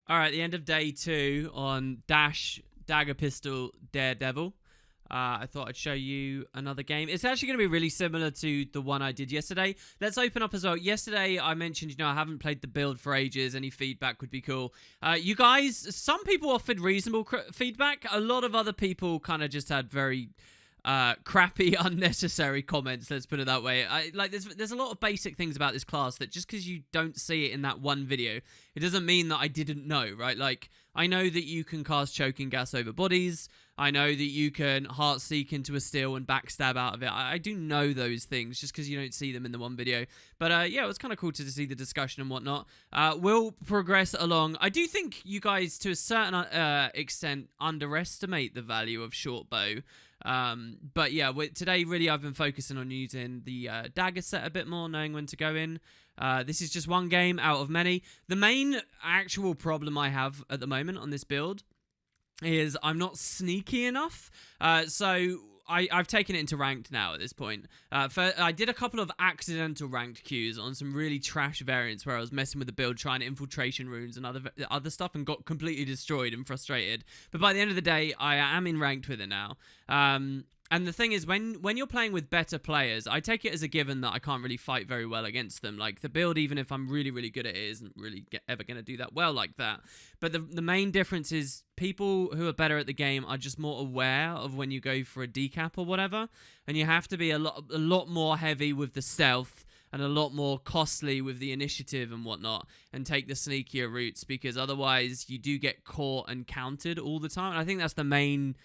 All right, the end of day 2 on Dash, Dagger, Pistol, Daredevil. I thought I'd show you another game. It's actually going to be really similar to the one I did yesterday. Let's open up as well. Yesterday, I mentioned, I haven't played the build for ages. Any feedback would be cool. You guys, some people offered reasonable feedback. A lot of other people kind of just had very crappy, unnecessary comments. Let's put it that way. There's a lot of basic things about this class that just because you don't see it in that one video, it doesn't mean that I didn't know, right? Like, I know that you can cast choking gas over bodies. I know that you can heart seek into a steal and backstab out of it. I do know those things just because you don't see them in the one video. But yeah, it was kind of cool to see the discussion and whatnot. We'll progress along. I do think you guys, to a certain extent, underestimate the value of short bow. But yeah, today really I've been focusing on using the Dagger set a bit more, knowing when to go in. This is just one game out of many. The main actual problem I have at the moment on this build is I'm not sneaky enough. So I've taken it into ranked now at this point. I did a couple of accidental ranked queues on some really trash variants where I was messing with the build, trying infiltration runes and other stuff, and got completely destroyed and frustrated. But by the end of the day, I am in ranked with it now. And the thing is, when you're playing with better players, I take it as a given that I can't really fight very well against them. Like, the build, even if I'm really, really good at it, isn't really ever going to do that well like that. But the main difference is people who are better at the game are just more aware of when you go for a decap or whatever. And you have to be a lot more heavy with the stealth and a lot more costly with the initiative and whatnot, and take the sneakier routes, because otherwise you do get caught and countered all the time. And I think that's the main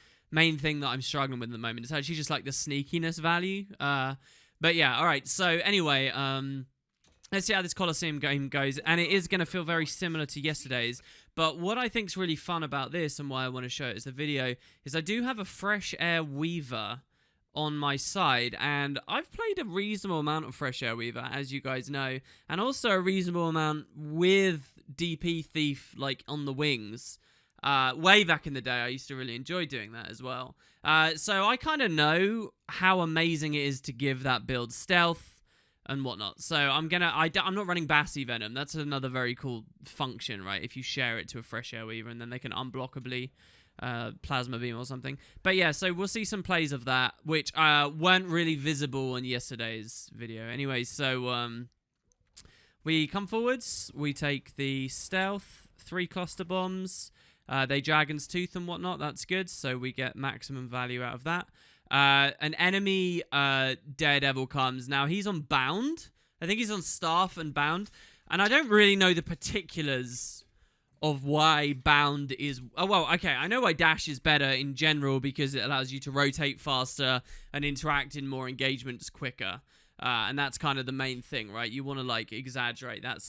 thing that I'm struggling with at the moment. It's actually just like the sneakiness value. But yeah, all right. So anyway, let's see how this Coliseum game goes. And it is going to feel very similar to yesterday's. But what I think is really fun about this, and why I want to show it as a video, is I do have a Fresh Air Weaver on my side, and I've played a reasonable amount of Fresh Air Weaver, as you guys know, and also a reasonable amount with DP Thief, like, on the wings. Way back in the day, I used to really enjoy doing that as well. So I kind of know how amazing it is to give that build stealth and whatnot. So I'm not running Bassy Venom. That's another very cool function, right? If you share it to a Fresh Air Weaver, and then they can unblockably Plasma Beam or something. But yeah, so we'll see some plays of that, which weren't really visible in yesterday's video. Anyway, so we come forwards. We take the stealth, 3 cluster bombs. They Dragon's Tooth and whatnot. That's good. So we get maximum value out of that. An enemy Daredevil comes. Now, he's on Bound. I think he's on Staff and Bound. And I don't really know the particulars of why Bound is... Oh, well, okay. I know why Dash is better in general, because it allows you to rotate faster and interact in more engagements quicker. And that's kind of the main thing, right? You want to, like, exaggerate that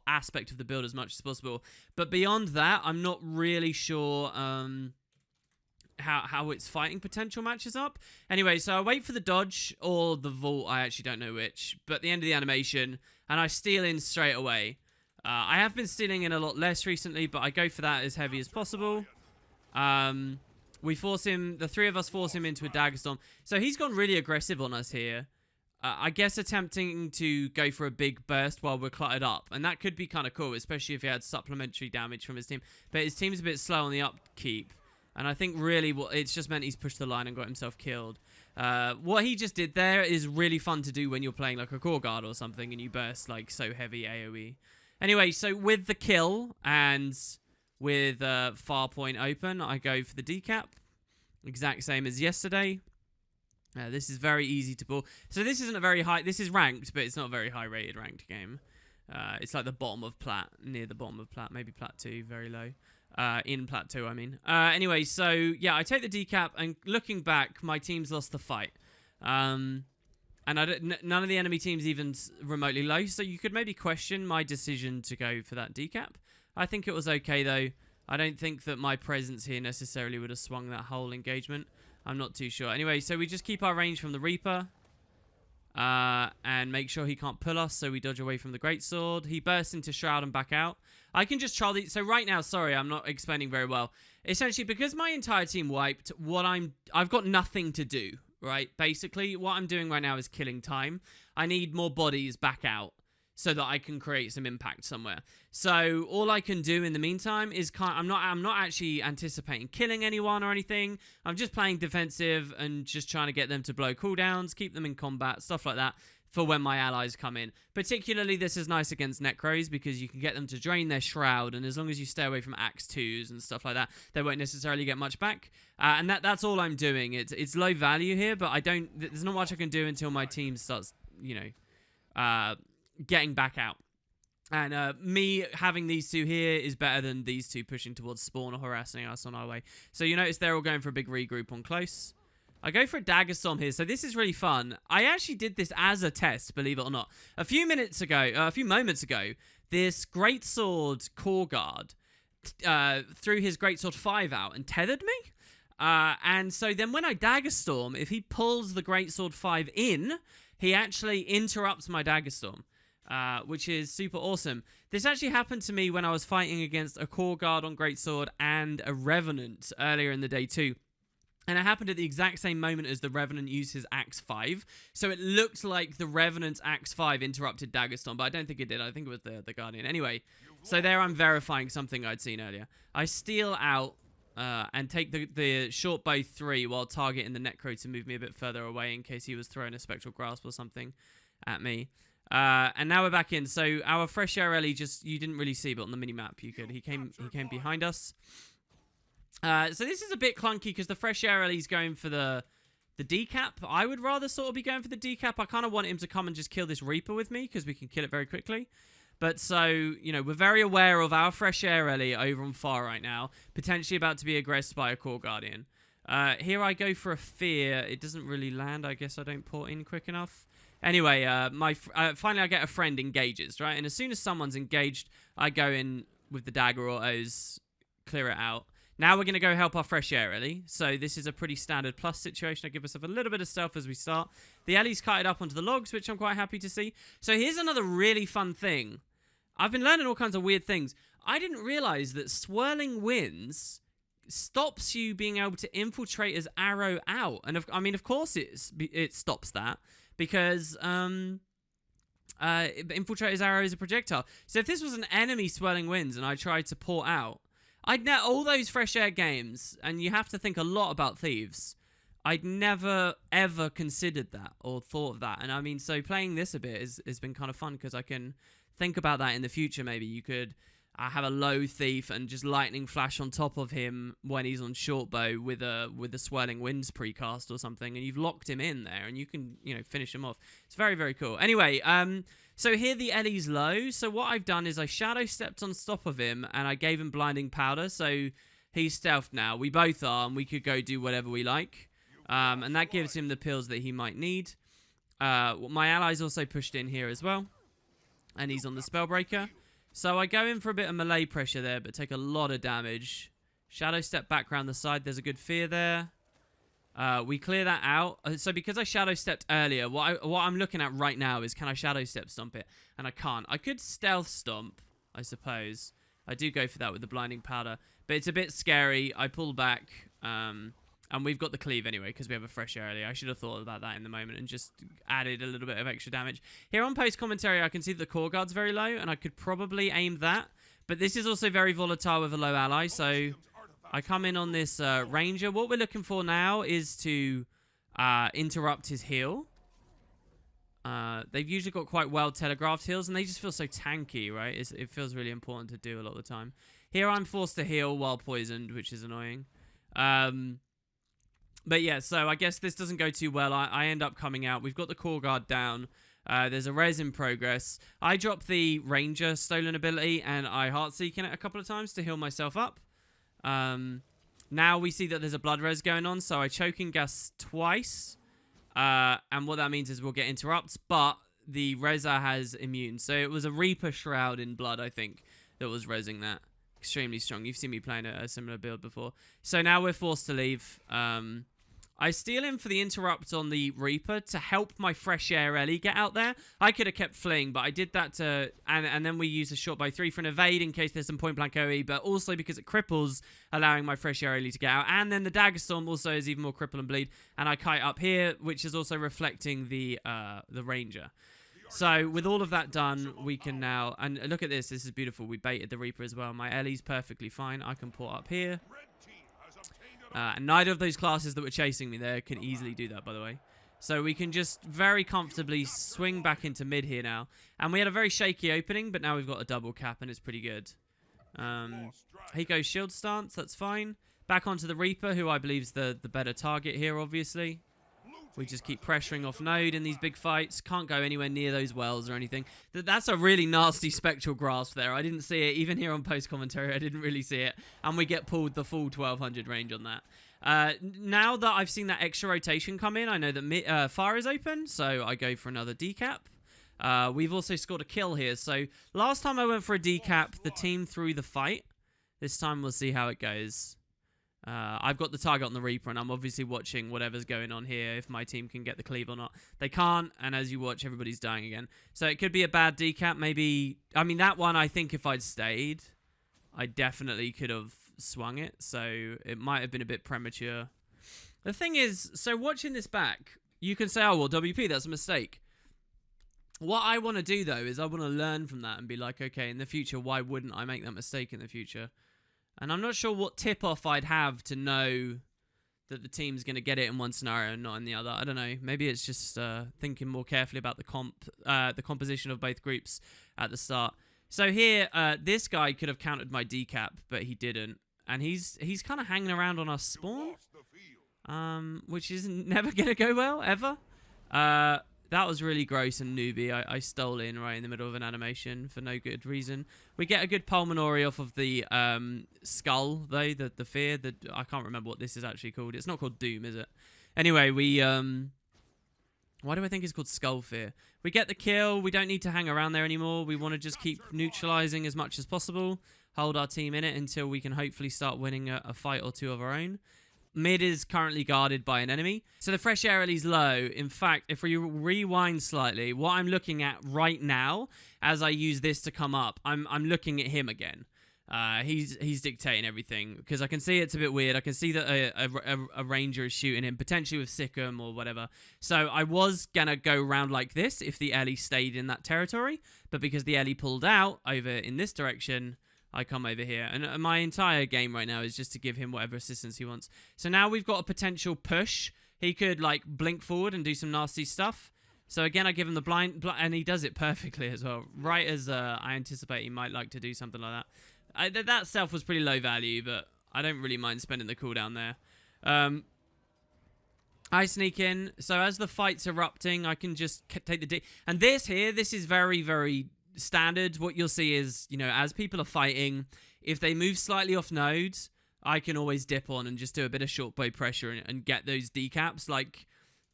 aspect of the build as much as possible. But beyond that, I'm not really sure how its fighting potential matches up. Anyway, so I wait for the dodge or the vault. I actually don't know which. But at the end of the animation, and I steal in straight away. I have been stealing in a lot less recently, but I go for that as heavy as possible. We force him... The 3 of us force him into a Dagger Storm. So he's gone really aggressive on us here. I guess attempting to go for a big burst while we're cluttered up. And that could be kind of cool, especially if he had supplementary damage from his team. But his team's a bit slow on the upkeep. And I think really it's just meant he's pushed the line and got himself killed. What he just did there is really fun to do when you're playing like a core guard or something and you burst like so heavy AoE. Anyway, so with the kill and with far point open, I go for the decap. Exact same as yesterday. This is very easy to pull. So this isn't a very high... This is ranked, but it's not a very high-rated ranked game. It's like the bottom of Plat, near the bottom of Plat. Maybe Plat 2, very low. In Plat 2, I mean. Anyway, so, yeah, I take the decap, and looking back, my team's lost the fight. And none of the enemy teams even remotely low, so you could maybe question my decision to go for that decap. I think it was okay, though. I don't think that my presence here necessarily would have swung that whole engagement. I'm not too sure. Anyway, so we just keep our range from the Reaper. And make sure he can't pull us, so we dodge away from the Greatsword. He bursts into Shroud and back out. I can just trial these. So right now, sorry, I'm not explaining very well. Essentially, because my entire team wiped, I've got nothing to do, right? Basically, what I'm doing right now is killing time. I need more bodies back out. so that I can create some impact somewhere. So all I can do in the meantime is I'm not actually anticipating killing anyone or anything. I'm just playing defensive and just trying to get them to blow cooldowns, keep them in combat, stuff like that, for when my allies come in. Particularly, this is nice against Necros because you can get them to drain their Shroud, and as long as you stay away from Axe 2s and stuff like that, they won't necessarily get much back. And that's all I'm doing. It's low value here, but there's not much I can do until my team starts, getting back out. And me having these two here is better than these two pushing towards spawn or harassing us on our way. So you notice they're all going for a big regroup on close. I go for a Dagger Storm here, so this is really fun. I actually did this as a test, believe it or not. A few moments ago, this Greatsword Core Guard threw his Greatsword 5 out and tethered me. And so then when I Dagger Storm, if he pulls the Greatsword 5 in, he actually interrupts my Dagger Storm, which is super awesome. This actually happened to me when I was fighting against a Core Guard on Greatsword and a Revenant earlier in the day too. And it happened at the exact same moment as the Revenant used his Axe 5. So it looked like the Revenant's Axe 5 interrupted Dagger Storm, but I don't think it did. I think it was the Guardian. Anyway, so there I'm verifying something I'd seen earlier. I steal out and take the short bow 3 while targeting the Necro to move me a bit further away in case he was throwing a Spectral Grasp or something at me. And now we're back in. So our Fresh Air Ellie you didn't really see, but on the minimap you could. He came behind us. So this is a bit clunky because the Fresh Air Ellie's going for the decap. I would rather sort of be going for the decap. I kind of want him to come and just kill this Reaper with me because we can kill it very quickly. But so, we're very aware of our Fresh Air Ellie over on far right now, potentially about to be aggressed by a Core Guardian. Here I go for a Fear. It doesn't really land. I guess I don't port in quick enough. Anyway, finally I get a friend engages, right? And as soon as someone's engaged, I go in with the Dagger Autos, clear it out. Now we're going to go help our Fresh Air Ellie. So this is a pretty standard plus situation. I give myself a little bit of stealth as we start. The Ellie's kited up onto the logs, which I'm quite happy to see. So here's another really fun thing. I've been learning all kinds of weird things. I didn't realize that Swirling Winds stops you being able to infiltrate as arrow out. And of course it stops that because infiltrate as arrow is a projectile. So if this was an enemy Swirling Winds and I tried to port out, I'd net all those Fresh Air games, and you have to think a lot about Thieves. I'd never, ever considered that or thought of that. And so playing this a bit has been kind of fun because I can think about that in the future. Maybe you could have a low Thief and just lightning flash on top of him when he's on short bow with a Swirling Winds precast or something, and you've locked him in there, and you can finish him off. It's very, very cool. Anyway, so here the Ellie's low. So what I've done is I shadow stepped on top of him and I gave him blinding powder. So he's stealthed now. We both are, and we could go do whatever we like. And that gives him the pills that he might need. My ally's also pushed in here as well, and he's on the Spellbreaker. So I go in for a bit of melee pressure there, but take a lot of damage. Shadow step back around the side. There's a good Fear there. We clear that out. So because I shadow stepped earlier, what I'm looking at right now is can I shadow step stomp it? And I can't. I could stealth stomp, I suppose. I do go for that with the blinding powder, but it's a bit scary. I pull back, and we've got the cleave anyway because we have a Fresh Air Ellie. I should have thought about that in the moment and just added a little bit of extra damage. Here on post commentary, I can see that the Core Guard's very low, and I could probably aim that. But this is also very volatile with a low ally, so I come in on this Ranger. What we're looking for now is to interrupt his heal. They've usually got quite well telegraphed heals, and they just feel so tanky, right? It feels really important to do a lot of the time. Here I'm forced to heal while poisoned, which is annoying. But yeah, so I guess this doesn't go too well. I end up coming out. We've got the Core Guard down. There's a res in progress. I drop the Ranger stolen ability, and I Heartseek in it a couple of times to heal myself up. Now we see that there's a blood res going on, so I choking gas twice. And what that means is we'll get interrupts, but the Reza has immune. So it was a Reaper Shroud in blood, I think, that was resing that. Extremely strong. You've seen me playing a similar build before. So now we're forced to leave. I steal him for the interrupt on the Reaper to help my Fresh Air Ellie get out there. I could have kept fleeing, but I did that to... And then we use a shot by 3 for an evade in case there's some point blank OE, but also because it cripples, allowing my Fresh Air Ellie to get out. And then the Dagger Storm also is even more cripple and bleed. And I kite up here, which is also reflecting the Ranger. So with all of that done, we can now, and look at this. This is beautiful. We baited the Reaper as well. My Ellie's perfectly fine. I can port up here. And neither of those classes that were chasing me there can easily do that, by the way. So we can just very comfortably swing back into mid here now. And we had a very shaky opening, but now we've got a double cap and it's pretty good. He goes shield stance. That's fine. Back onto the Reaper, who I believe is the better target here, obviously. We just keep pressuring off node in these big fights. Can't go anywhere near those wells or anything. That's a really nasty spectral grasp there. I didn't see it. Even here on post-commentary, I didn't really see it. And we get pulled the full 1200 range on that. Now that I've seen that extra rotation come in, I know that fire is open, so I go for another decap. We've also scored a kill here. So last time I went for a decap, the team threw the fight. This time we'll see how it goes. I've got the target on the Reaper, and I'm obviously watching whatever's going on here, if my team can get the cleave or not. They can't, and as you watch, everybody's dying again. So it could be a bad decap, maybe. I mean, that one, I think if I'd stayed, I definitely could have swung it, so it might have been a bit premature. The thing is, so watching this back, you can say, oh, well, WP, that's a mistake. What I want to do, though, is I want to learn from that and be like, okay, in the future, why wouldn't I make that mistake in the future? And I'm not sure what tip-off I'd have to know that the team's going to get it in one scenario and not in the other. I don't know. Maybe it's just thinking more carefully about the composition of both groups at the start. So here, this guy could have countered my decap, but he didn't. And he's kind of hanging around on our spawn, which is never going to go well, ever. That was really gross and newbie. I stole in right in the middle of an animation for no good reason. We get a good pulmonary off of the skull, though, the fear. I can't remember what this is actually called. It's not called Doom, is it? Anyway, we... why do I think it's called Skull Fear? We get the kill. We don't need to hang around there anymore. We want to just keep neutralizing as much as possible. Hold our team in it until we can hopefully start winning a fight or two of our own. Mid is currently guarded by an enemy. So the fresh air is low. In fact, if we rewind slightly, what I'm looking at right now, as I use this to come up, I'm looking at him again. He's dictating everything, because I can see it's a bit weird. I can see that a ranger is shooting him, potentially with Sikkim or whatever. So I was going to go around like this if the Ellie stayed in that territory. But because the Ellie pulled out over in this direction, I come over here. And my entire game right now is just to give him whatever assistance he wants. So now we've got a potential push. He could, like, blink forward and do some nasty stuff. So again, I give him the blind, and he does it perfectly as well. Right as I anticipate he might like to do something like that. That stealth was pretty low value, but I don't really mind spending the cooldown there. I sneak in. So as the fight's erupting, I can just take the D. And this is very, very standard. What you'll see is, you know, as people are fighting, if they move slightly off nodes, I can always dip on and just do a bit of short bow pressure and get those decaps. Like,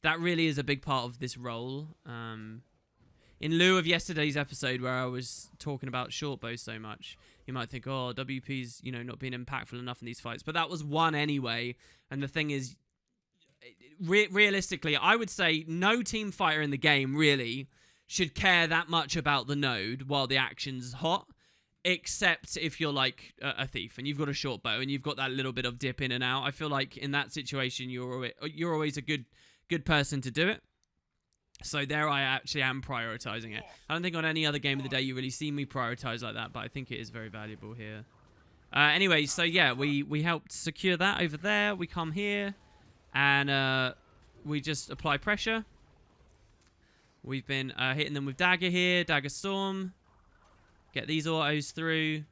that really is a big part of this role. In lieu of yesterday's episode where I was talking about short bow so much, you might think, oh, WP's, you know, not being impactful enough in these fights. But that was one anyway. And the thing is, realistically, I would say no team fighter in the game really should care that much about the node while the action's hot, except if you're like a thief and you've got a short bow and you've got that little bit of dip in and out. I feel like in that situation, you're always a good person to do it. So there I actually am prioritizing it. I don't think on any other game of the day you really see me prioritize like that, but I think it is very valuable here. Anyway, so yeah, we helped secure that over there. We come here and we just apply pressure. We've been hitting them with Dagger here, Dagger Storm. Get these autos through.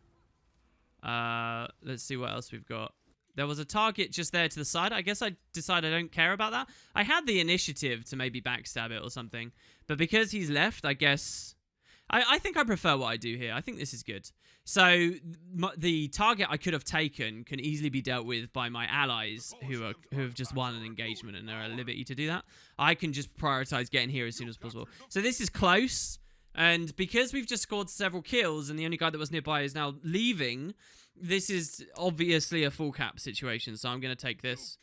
Let's see what else we've got. There was a target just there to the side. I guess I decided I don't care about that. I had the initiative to maybe backstab it or something. But because he's left, I guess... I think I prefer what I do here. I think this is good. So the target I could have taken can easily be dealt with by my allies who have just won an engagement and are at liberty to do that. I can just prioritize getting here as soon as possible. So this is close. And because we've just scored several kills and the only guy that was nearby is now leaving, this is obviously a full cap situation. So I'm going to take this.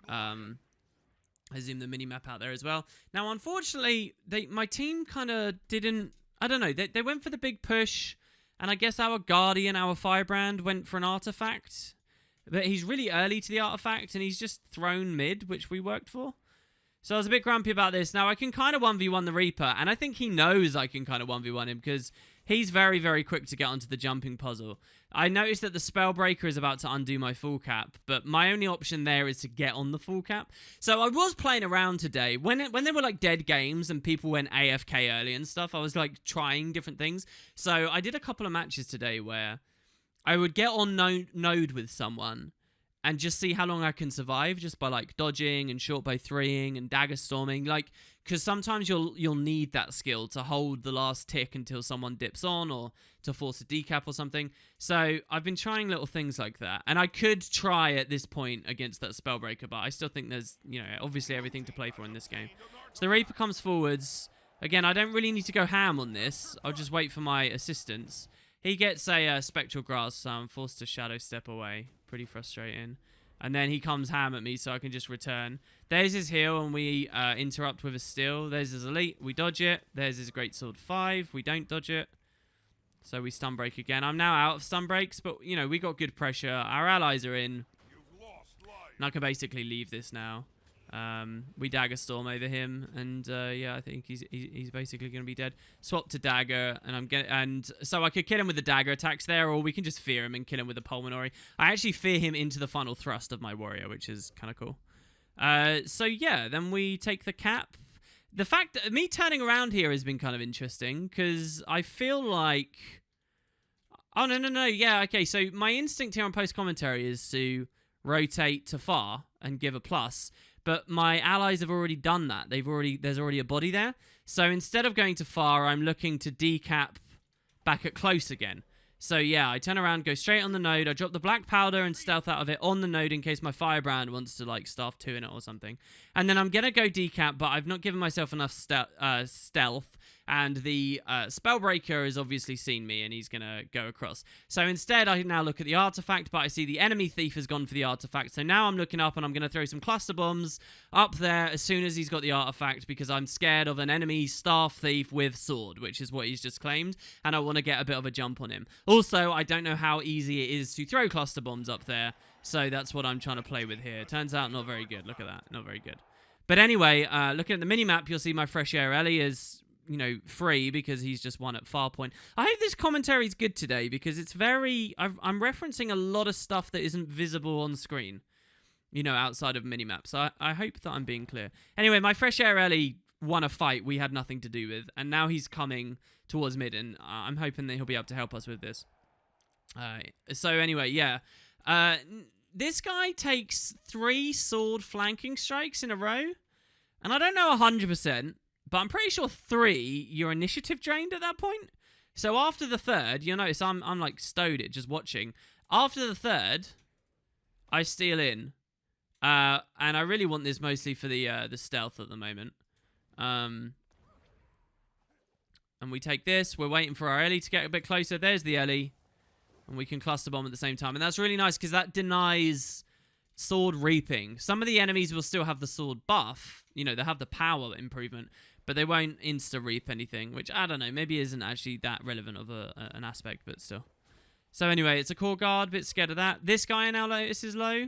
I zoom the mini-map out there as well. Now, unfortunately, my team kind of didn't... I don't know. They went for the big push. And I guess our Guardian, our Firebrand, went for an artifact. But he's really early to the artifact. And he's just thrown mid, which we worked for. So I was a bit grumpy about this. Now, I can kind of 1v1 the Reaper, and I think he knows I can kind of 1v1 him because he's very, very quick to get onto the jumping puzzle. I noticed that the Spellbreaker is about to undo my full cap, but my only option there is to get on the full cap. So I was playing around today. When there were like dead games and people went AFK early and stuff, I was like trying different things. So I did a couple of matches today where I would get on node with someone and just see how long I can survive just by like dodging and short bow 3ing and dagger storming, like, because sometimes you'll need that skill to hold the last tick until someone dips on or to force a decap or something. So I've been trying little things like that, and I could try at this point against that Spellbreaker, but I still think there's, you know, obviously everything to play for in this game. So the Reaper comes forwards. Again, I don't really need to go ham on this. I'll just wait for my assistance. He gets a Spectral Grasp, so I'm forced to Shadow Step away. Pretty frustrating. And then he comes ham at me, so I can just return. There's his heal, and we interrupt with a steal. There's his elite. We dodge it. There's his Greatsword 5. We don't dodge it. So we stun break again. I'm now out of stun breaks, but, you know, we got good pressure. Our allies are in. And I can basically leave this now. We Dagger Storm over him, and yeah, I think he's basically going to be dead. Swap to Dagger, and so I could kill him with the Dagger attacks there, or we can just fear him and kill him with the Pulmonary. I actually fear him into the final thrust of my warrior, which is kind of cool. So yeah, then we take the cap. The fact that me turning around here has been kind of interesting, because I feel like... Oh, no, yeah, okay, so my instinct here on post-commentary is to rotate to far and give a plus. But my allies have already done that. There's already a body there. So instead of going to far, I'm looking to decap back at close again. So yeah, I turn around, go straight on the node. I drop the black powder and stealth out of it on the node in case my firebrand wants to like staff 2 in it or something. And then I'm going to go decap, but I've not given myself enough stealth. And the Spellbreaker has obviously seen me, and he's going to go across. So instead, I now look at the artifact, but I see the enemy thief has gone for the artifact. So now I'm looking up, and I'm going to throw some cluster bombs up there as soon as he's got the artifact, because I'm scared of an enemy staff thief with sword, which is what he's just claimed, and I want to get a bit of a jump on him. Also, I don't know how easy it is to throw cluster bombs up there, so that's what I'm trying to play with here. Turns out not very good. Look at that. Not very good. But anyway, looking at the minimap, you'll see my Fresh Air Ellie is... you know, free because he's just won at far point. I hope this commentary is good today because it's very... I'm referencing a lot of stuff that isn't visible on screen, you know, outside of minimaps. So I hope that I'm being clear. Anyway, my Fresh Air Ellie won a fight we had nothing to do with, and now he's coming towards mid, and I'm hoping that he'll be able to help us with this. So anyway, yeah. This guy takes 3 sword flanking strikes in a row, and I don't know 100%, but I'm pretty sure 3, your initiative drained at that point. So after the 3rd, you'll notice I'm like stowed it just watching. After the 3rd, I steal in. And I really want this mostly for the stealth at the moment. And we take this. We're waiting for our Ellie to get a bit closer. There's the Ellie. And we can cluster bomb at the same time. And that's really nice because that denies sword reaping. Some of the enemies will still have the sword buff. You know, they have the power improvement. But they won't insta-reap anything, which, I don't know, maybe isn't actually that relevant of an aspect, but still. So anyway, it's a core guard, a bit scared of that. This guy now notices low.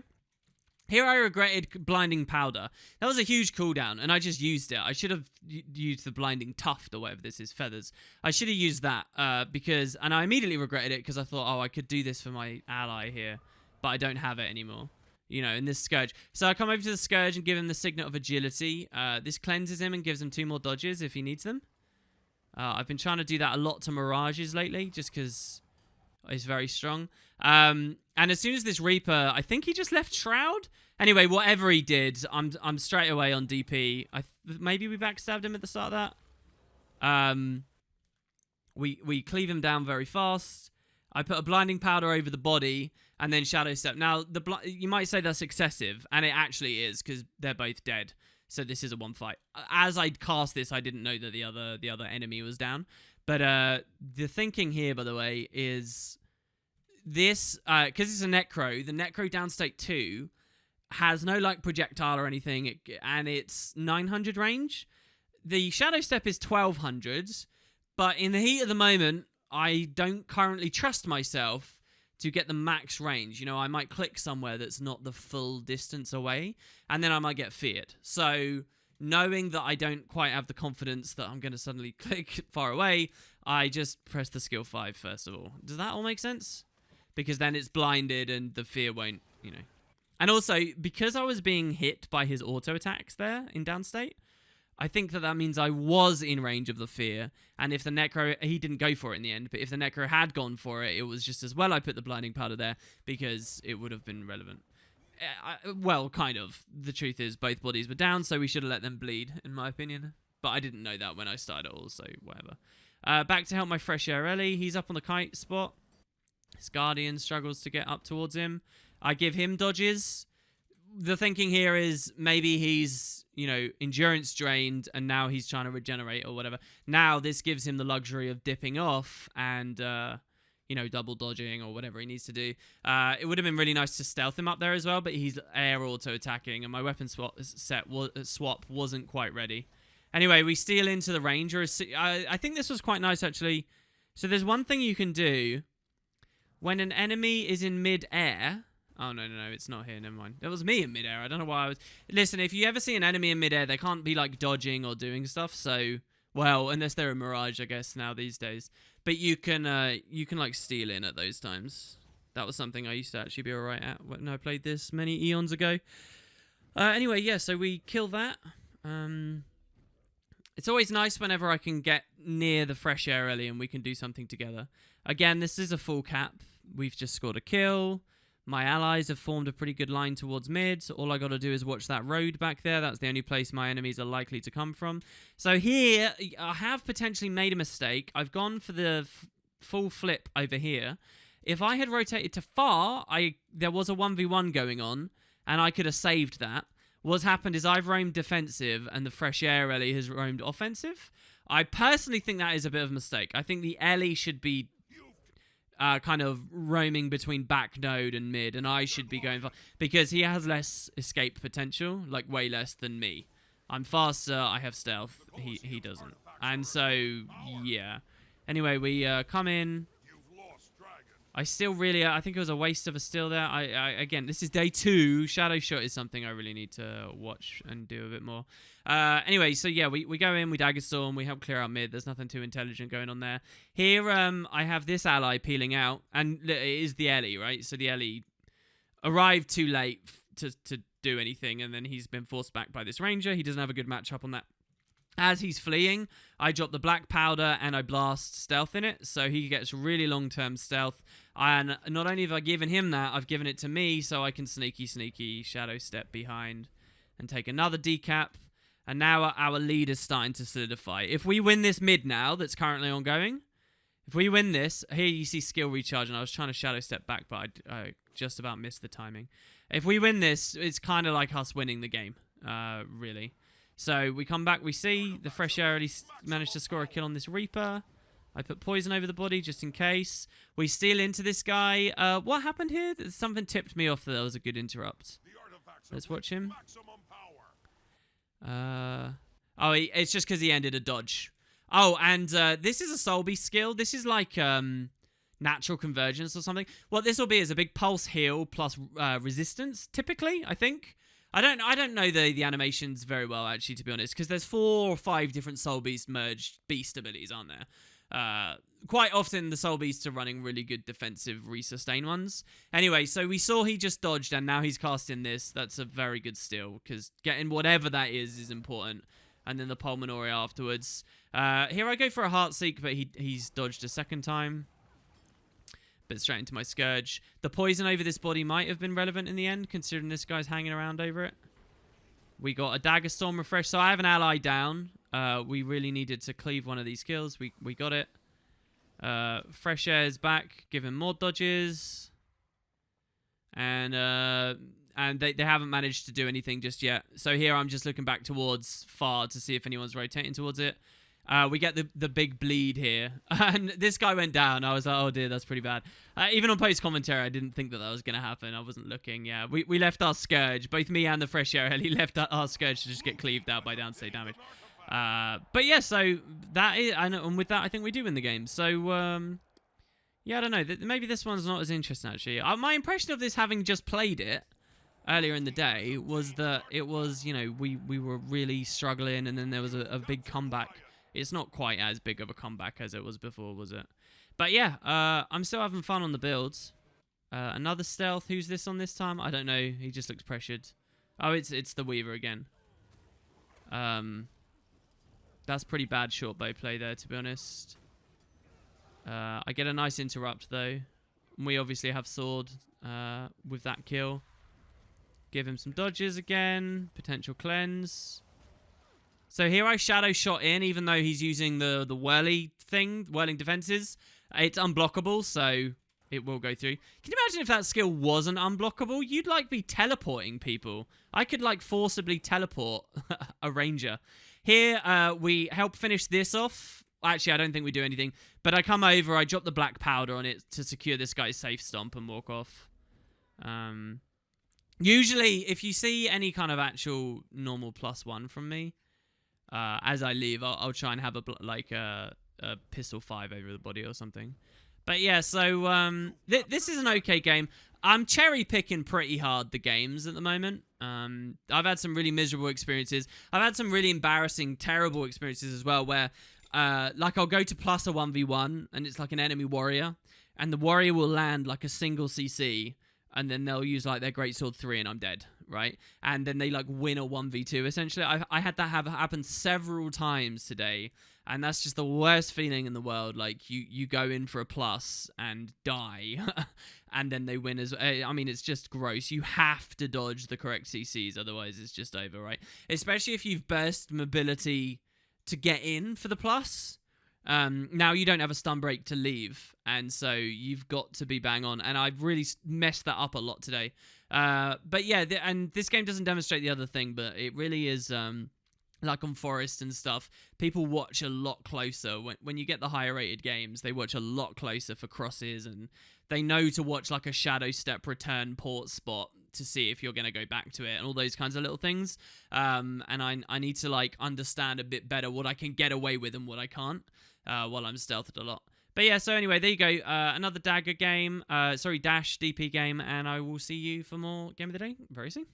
Here I regretted Blinding Powder. That was a huge cooldown, and I just used it. I should have used the Blinding Tuft, or whatever this is, Feathers. I should have used that, because... And I immediately regretted it, because I thought, oh, I could do this for my ally here, but I don't have it anymore. You know, in this Scourge. So I come over to the Scourge and give him the Signet of Agility. This cleanses him and gives him 2 more dodges if he needs them. I've been trying to do that a lot to Mirages lately, just because it's very strong. And as soon as this Reaper, I think he just left Shroud. Anyway, whatever he did, I'm straight away on DP. Maybe we backstabbed him at the start of that. We cleave him down very fast. I put a Blinding Powder over the body, and then Shadow Step. Now, you might say that's excessive, and it actually is, because they're both dead. So this is a 1 fight. As I cast this, I didn't know that the other enemy was down. But the thinking here, by the way, is this, because it's a Necro, the Necro Downstate 2 has no like projectile or anything, and it's 900 range. The Shadow Step is 1200, but in the heat of the moment, I don't currently trust myself to get the max range. You know, I might click somewhere that's not the full distance away, and then I might get feared. So knowing that I don't quite have the confidence that I'm going to suddenly click far away, I just press the skill 5 first of all. Does that all make sense? Because then it's blinded and the fear won't, you know. And also, because I was being hit by his auto attacks there in downstate, I think that means I was in range of the fear. And if the Necro, he didn't go for it in the end, but if the Necro had gone for it, it was just as well I put the blinding powder there because it would have been relevant. Well, kind of. The truth is both bodies were down, so we should have let them bleed, in my opinion. But I didn't know that when I started at all, so whatever. Back to help my fresh air Ellie. He's up on the kite spot. His Guardian struggles to get up towards him. I give him dodges. The thinking here is maybe he's, you know, endurance drained and now he's trying to regenerate or whatever. Now this gives him the luxury of dipping off and, you know, double dodging or whatever he needs to do. It would have been really nice to stealth him up there as well, but he's air auto attacking and my weapon swap wasn't quite ready. Anyway, we steal into the Ranger. I think this was quite nice, actually. So there's one thing you can do. When an enemy is in mid-air... Oh, no, it's not here. Never mind. That was me in mid-air. I don't know why I was... Listen, if you ever see an enemy in mid-air, they can't be, like, dodging or doing stuff. So, well, unless they're a Mirage, I guess, now these days. But you can like, steal in at those times. That was something I used to actually be alright at when I played this many eons ago. Anyway, yeah, so we kill that. It's always nice whenever I can get near the fresh air Ellie and we can do something together. Again, this is a full cap. We've just scored a kill. My allies have formed a pretty good line towards mid. So all I got to do is watch that road back there. That's the only place my enemies are likely to come from. So here, I have potentially made a mistake. I've gone for the full flip over here. If I had rotated to far, there was a 1v1 going on, and I could have saved that. What's happened is I've roamed defensive, and the fresh air Ellie has roamed offensive. I personally think that is a bit of a mistake. I think the Ellie should be kind of roaming between back node and mid, and I should be going for... Because he has less escape potential, like way less than me. I'm faster, I have stealth, he doesn't. And so, yeah. Anyway, we come in... I still really... I think it was a waste of a steal there. Again, this is day 2. Shadow Shot is something I really need to watch and do a bit more. Anyway, so yeah, we go in, we Dagger Storm, we help clear out mid. There's nothing too intelligent going on there. Here, I have this ally peeling out, and it is the Ellie, right? So the Ellie arrived too late to do anything, and then he's been forced back by this Ranger. He doesn't have a good matchup on that. As he's fleeing, I drop the black powder and I blast stealth in it, so he gets really long-term stealth. And not only have I given him that, I've given it to me, so I can sneaky shadow step behind and take another decap. And now our lead is starting to solidify. If we win this mid now, that's currently ongoing, if we win this, here you see skill recharge, and I was trying to shadow step back, but I just about missed the timing. If we win this, it's kind of like us winning the game, really. So we come back, we see the fresh air already managed to score a kill on this Reaper. I put poison over the body just in case. We steal into this guy. What happened here? Something tipped me off that was a good interrupt. Let's watch him. Oh, it's just because he ended a dodge. Oh, and this is a Soul Beast skill. This is like natural convergence or something. What this will be is a big pulse heal plus resistance, typically, I think. I don't know the animations very well, actually, to be honest, because there's 4 or 5 different Soul Beast merged beast abilities, aren't there? Quite often, the Soul Beasts are running really good defensive resustain ones. Anyway, so we saw he just dodged, and now he's casting this. That's a very good steal, because getting whatever that is important. And then the Pulmonary afterwards. Here I go for a Heartseek, but he's dodged a second time. But straight into my Scourge. The poison over this body might have been relevant in the end, considering this guy's hanging around over it. We got a Dagger Storm refresh. So I have an ally down. We really needed to cleave one of these kills. We got it. Fresh Air is back, giving more dodges. And they haven't managed to do anything just yet. So here I'm just looking back towards far to see if anyone's rotating towards it. We get the big bleed here. And this guy went down. I was like, oh dear, that's pretty bad. Even on post-commentary, I didn't think that was going to happen. I wasn't looking. Yeah, we left our Scourge. Both me and the Fresh Air Ellie left our Scourge to just get cleaved out by downstate damage. But yeah, so that is... And with that, I think we do win the game. So, yeah, I don't know. Maybe this one's not as interesting, actually. My impression of this, having just played it, earlier in the day was that it was, you know, we were really struggling, and then there was a big comeback. It's not quite as big of a comeback as it was before, was it? But yeah, I'm still having fun on the builds. Another stealth. Who's this on this time? I don't know. He just looks pressured. Oh, it's the Weaver again. That's pretty bad short bow play there, to be honest. I get a nice interrupt, though. We obviously have sword with that kill. Give him some dodges again. Potential cleanse. So here I shadow shot in, even though he's using the whirly thing, whirling defenses. It's unblockable, so it will go through. Can you imagine if that skill wasn't unblockable? You'd, like, be teleporting people. I could, like, forcibly teleport a ranger. Here, we help finish this off. Actually, I don't think we do anything. But I come over, I drop the black powder on it to secure this guy's safe stomp and walk off. Usually, if you see any kind of actual normal +1 from me, as I leave, I'll try and have a pistol 5 over the body or something. But yeah, so this is an okay game. I'm cherry picking pretty hard the games at the moment. I've had some really miserable experiences. I've had some really embarrassing, terrible experiences as well, where like I'll go to plus a 1v1 and it's like an enemy warrior, and the warrior will land like a single CC, and then they'll use like their greatsword 3 and I'm dead, right? And then they like win a 1v2 essentially. I had that happen several times today, and that's just the worst feeling in the world. Like you go in for a plus and die and then they win as I mean, it's just gross. You have to dodge the correct CCs, otherwise it's just over, right? Especially if you've burst mobility to get in for the plus. Now you don't have a stun break to leave, and so you've got to be bang on, and I've really messed that up a lot today. But yeah, and this game doesn't demonstrate the other thing, but it really is like on Forest and stuff, people watch a lot closer. When you get the higher rated games, they watch a lot closer for crosses, and they know to watch like a shadow step return port spot to see if you're going to go back to it and all those kinds of little things. And I need to like understand a bit better what I can get away with and what I can't while I'm stealthed a lot. But yeah, so anyway, there you go. Another Dagger game. Dash DP game, and I will see you for more Game of the Day very soon.